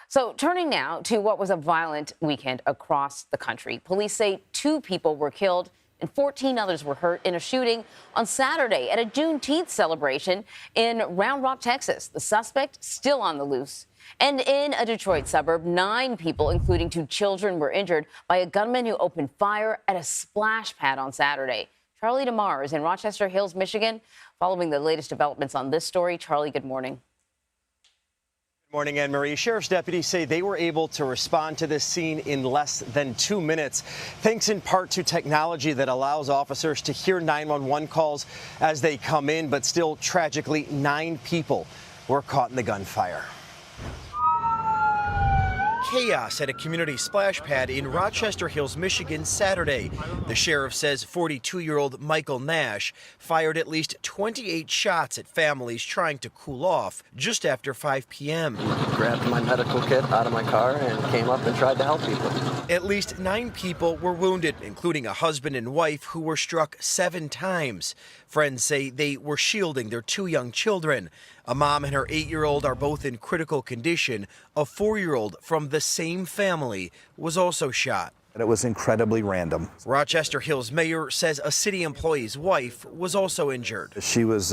So turning now to what was a violent weekend across the country. Police say 2 people were killed and 14 others were hurt in a shooting on Saturday at a Juneteenth celebration in Round Rock, Texas. The suspect still on the loose. And in a Detroit suburb, 9 people, including 2 children, were injured by a gunman who opened fire at a splash pad on Saturday. Charlie DeMar is in Rochester Hills, Michigan, following the latest developments on this story. Charlie, good morning. Good morning, Anne Marie. Sheriff's deputies say they were able to respond to this scene in less than 2 minutes, thanks in part to technology that allows officers to hear 911 calls as they come in. But still, tragically, 9 people were caught in the gunfire. Chaos at a community splash pad in Rochester Hills, Michigan, Saturday. The sheriff says 42-year-old Michael Nash fired at least 28 shots at families trying to cool off just after 5 p.m. Grabbed my medical kit out of my car and came up and tried to help people. At least 9 people were wounded, including a husband and wife who were struck 7 times. Friends say they were shielding their 2 young children. A mom and her 8-year-old are both in critical condition. A 4-year-old from the same family was also shot. It was incredibly random. Rochester Hills mayor says a city employee's wife was also injured. She was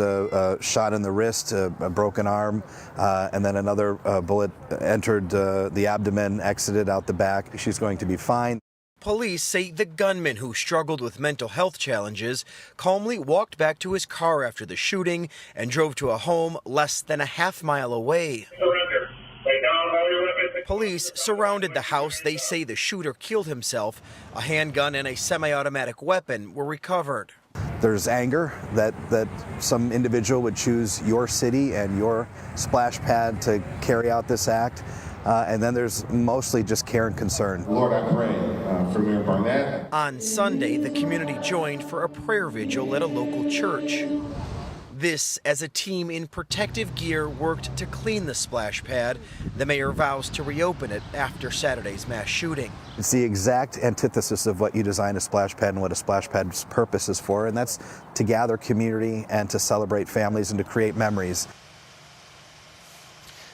shot in the wrist, a broken arm, and then another bullet entered the abdomen, exited out the back. She's going to be fine. Police say the gunman, who struggled with mental health challenges, calmly walked back to his car after the shooting and drove to a home less than a half-mile away. Police surrounded the house. They say the shooter killed himself. A handgun and a semi-automatic weapon were recovered. There's anger that some individual would choose your city and your splash pad to carry out this act. And then there's mostly just care and concern. Lord, I pray for Mayor Barnett. On Sunday, the community joined for a prayer vigil at a local church. This as a team in protective gear worked to clean the splash pad. The mayor vows to reopen it after Saturday's mass shooting. It's the exact antithesis of what you design a splash pad and what a splash pad's purpose is for, and that's to gather community and to celebrate families and to create memories.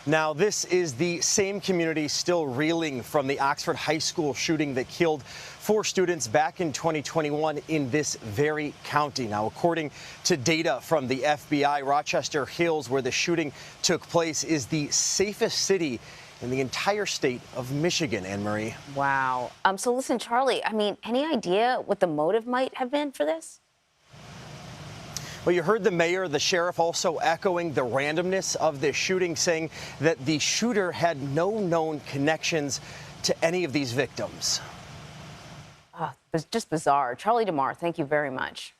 Now, this is the same community still reeling from the Oxford High School shooting that killed 4 students back in 2021 in this very county. Now, according to data from the FBI, Rochester Hills, where the shooting took place, is the safest city in the entire state of Michigan, Anne Marie. Wow. So listen, Charlie, any idea what the motive might have been for this? Well, you heard the mayor, the sheriff also echoing the randomness of this shooting, saying that the shooter had no known connections to any of these victims. It was just bizarre. Charlie DeMar, thank you very much.